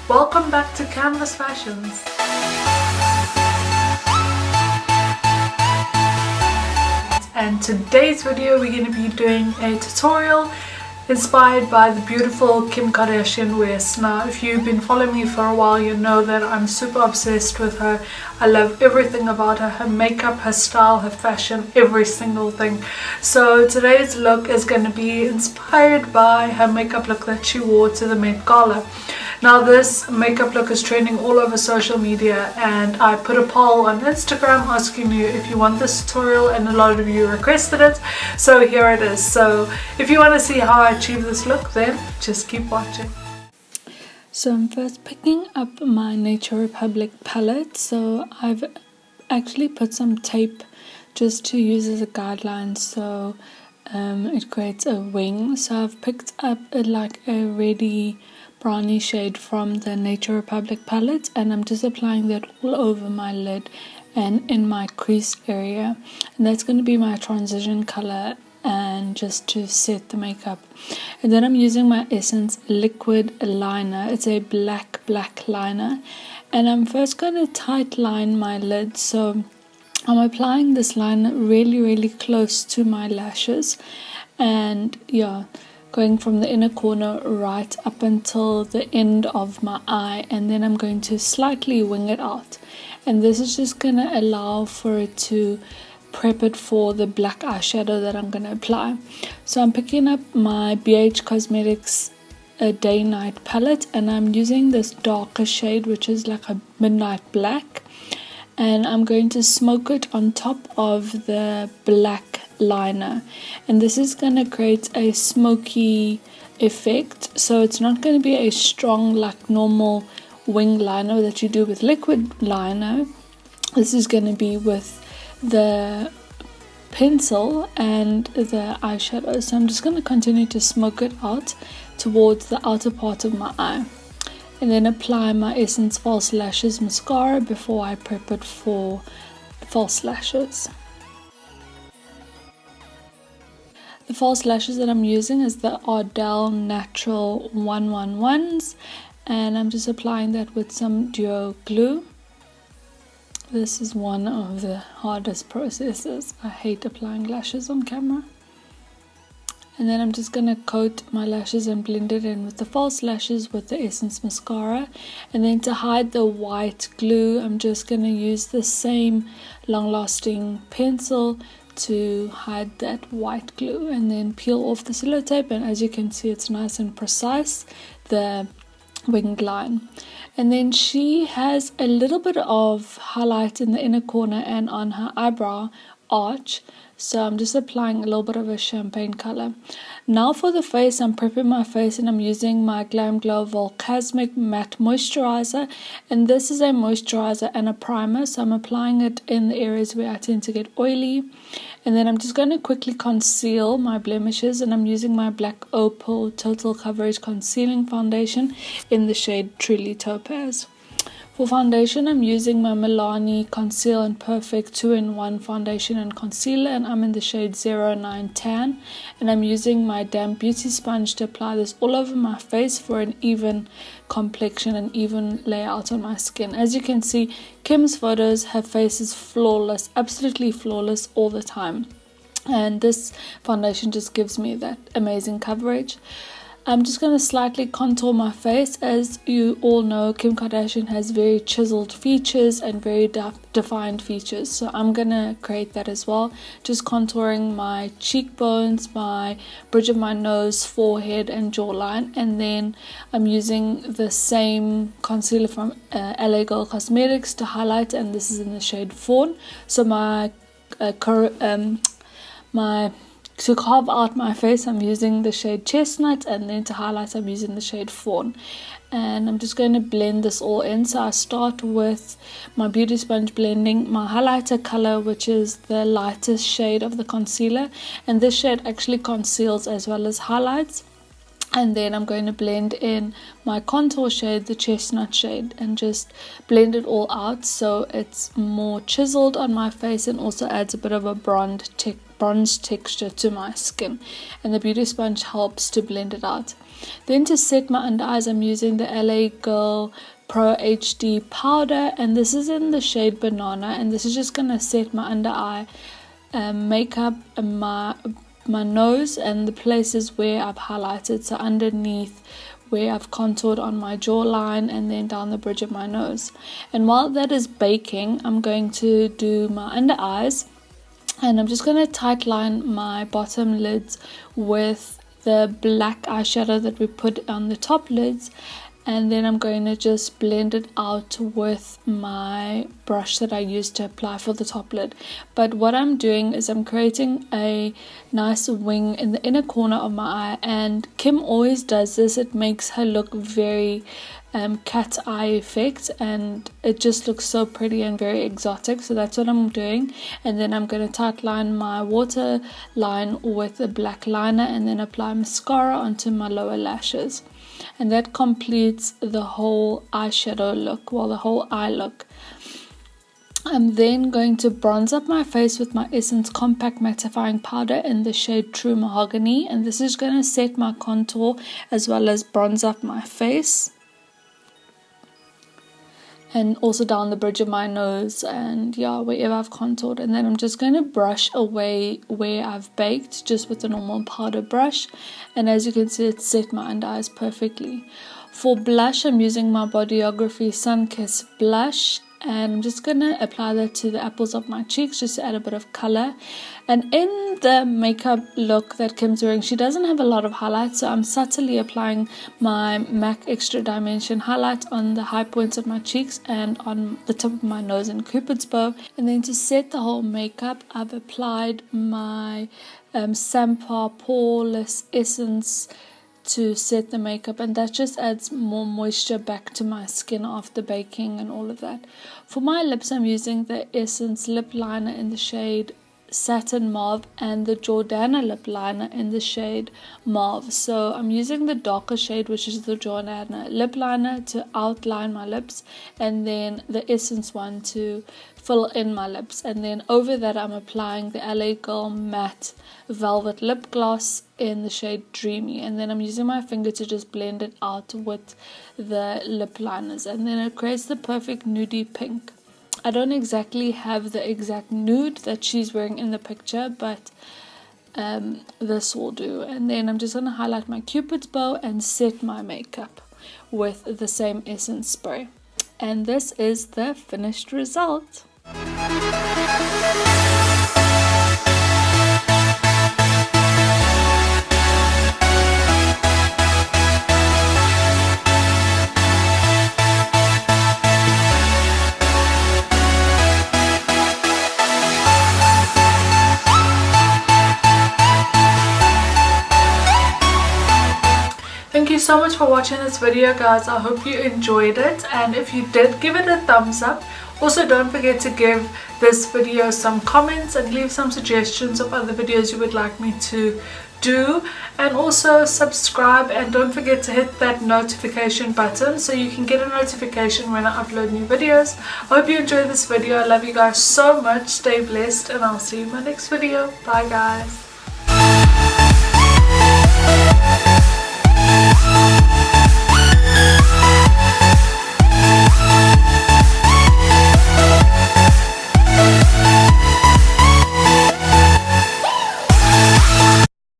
Welcome back to Canvas Fashions. And today's video we're going to be doing a tutorial inspired by the beautiful Kim Kardashian wears. Now if you've been following me for a while, you know that I'm super obsessed with her. I love everything about her, her makeup, her style, her fashion, every single thing. So today's look is going to be inspired by her makeup look that she wore to the Met Gala. Now this makeup look is trending all over social media, and I put a poll on Instagram asking you if you want this tutorial, and a lot of you requested it, so here it is. So if you want to see how I achieve this look, then just keep watching. So I'm first picking up my Nature Republic palette. So I've actually put some tape just to use as a guideline, so it creates a wing. So I've picked up like a reddy brownie shade from the Nature Republic palette, and I'm just applying that all over my lid and in my crease area, and that's going to be my transition color and just to set the makeup. And then I'm using my Essence liquid liner. It's a black liner, and I'm first going to tight line my lid. So I'm applying this liner really close to my lashes, and yeah, going from the inner corner right up until the end of my eye, and then I'm going to slightly wing it out, and this is just going to allow for it to prep it for the black eyeshadow that I'm going to apply. So I'm picking up my BH Cosmetics Day Night palette, and I'm using this darker shade which is like a midnight black, and I'm going to smoke it on top of the black liner, and this is going to create a smoky effect. So it's not going to be a strong like normal wing liner that you do with liquid liner. This is going to be with the pencil and the eyeshadow. So I'm just going to continue to smoke it out towards the outer part of my eye, and then apply my Essence False Lashes mascara before I prep it for false lashes. The false lashes that I'm using is the Ardell Natural 111s, and I'm just applying that with some duo glue. This is one of the hardest processes. I hate applying lashes on camera. And then I'm just going to coat my lashes and blend it in with the false lashes with the Essence mascara. And then to hide the white glue, I'm just going to use the same long-lasting pencil to hide that white glue, and then peel off the sellotape, and as you can see it's nice and precise, the winged line. And then she has a little bit of highlight in the inner corner and on her eyebrow arch, so I'm just applying a little bit of a champagne color. Now for the face, I'm prepping my face, and I'm using my Glam Glow Volcasmic Matte Moisturizer, and this is a moisturizer and a primer, so I'm applying it in the areas where I tend to get oily. And then I'm just going to quickly conceal my blemishes, and I'm using my black Opal Total Coverage Concealing Foundation in the shade Truly Topaz. For foundation, I'm using my Milani Conceal and Perfect 2-in-1 foundation and concealer, and I'm in the shade 09 Tan, and I'm using my damp beauty sponge to apply this all over my face for an even complexion and even layout on my skin. As you can see, Kim's photos, her face is flawless, absolutely flawless all the time, and this foundation just gives me that amazing coverage. I'm just going to slightly contour my face. As you all know, Kim Kardashian has very chiseled features and very defined features, so I'm going to create that as well. Just contouring my cheekbones, my bridge of my nose, forehead and jawline, and then I'm using the same concealer from LA Girl Cosmetics to highlight, and this is in the shade Fawn. So to carve out my face, I'm using the shade Chestnut, and then to highlight, I'm using the shade Fawn. And I'm just going to blend this all in. So I start with my beauty sponge blending my highlighter color, which is the lightest shade of the concealer. And this shade actually conceals as well as highlights. And then I'm going to blend in my contour shade, the chestnut shade, and just blend it all out so it's more chiseled on my face and also adds a bit of a bronze texture to my skin. And the beauty sponge helps to blend it out. Then to set my under eyes, I'm using the LA Girl Pro HD powder, and this is in the shade Banana, and this is just going to set my under eye makeup, my nose and the places where I've highlighted, so underneath where I've contoured on my jawline and then down the bridge of my nose. And while that is baking, I'm going to do my under eyes, and I'm just going to tightline my bottom lids with the black eyeshadow that we put on the top lids, and then I'm going to just blend it out with my brush that I used to apply for the top lid. But what I'm doing is I'm creating a nice wing in the inner corner of my eye, and Kim always does this. It makes her look very cat eye effect, and it just looks so pretty and very exotic. So that's what I'm doing. And then I'm going to tightline my water line with a black liner and then apply mascara onto my lower lashes. And that completes the whole eyeshadow look, well, the whole eye look. I'm then going to bronze up my face with my Essence Compact Mattifying Powder in the shade True Mahogany, and this is going to set my contour as well as bronze up my face, and also down the bridge of my nose and wherever I've contoured. And then I'm just going to brush away where I've baked just with a normal powder brush, and as you can see, it's set my under eyes perfectly. For blush, I'm using my Bodyography Sun Kiss blush, and I'm just going to apply that to the apples of my cheeks just to add a bit of color. And in the makeup look that Kim's wearing, she doesn't have a lot of highlights, so I'm subtly applying my MAC Extra Dimension highlight on the high points of my cheeks and on the tip of my nose and Cupid's bow. And then to set the whole makeup, I've applied my Sampa Poreless Essence to set the makeup, and that just adds more moisture back to my skin after baking and all of that. For my lips, I'm using the Essence lip liner in the shade Satin Mauve and the Jordana lip liner in the shade Mauve. So I'm using the darker shade, which is the Jordana lip liner, to outline my lips, and then the Essence one to fill in my lips. And then over that, I'm applying the LA Girl Matte Velvet Lip Gloss in the shade Dreamy, and then I'm using my finger to just blend it out with the lip liners, and then it creates the perfect nudie pink. I don't exactly have the exact nude that she's wearing in the picture, but this will do. And then I'm just going to highlight my Cupid's bow and set my makeup with the same Essence spray. And this is the finished result. Thank you so much for watching this video, guys. I hope you enjoyed it, and if you did, give it a thumbs up. Also, don't forget to give this video some comments and leave some suggestions of other videos you would like me to do, and also subscribe, and don't forget to hit that notification button so you can get a notification when I upload new videos. I hope you enjoyed this video. I love you guys so much. Stay blessed, and I'll see you in my next video. Bye, guys.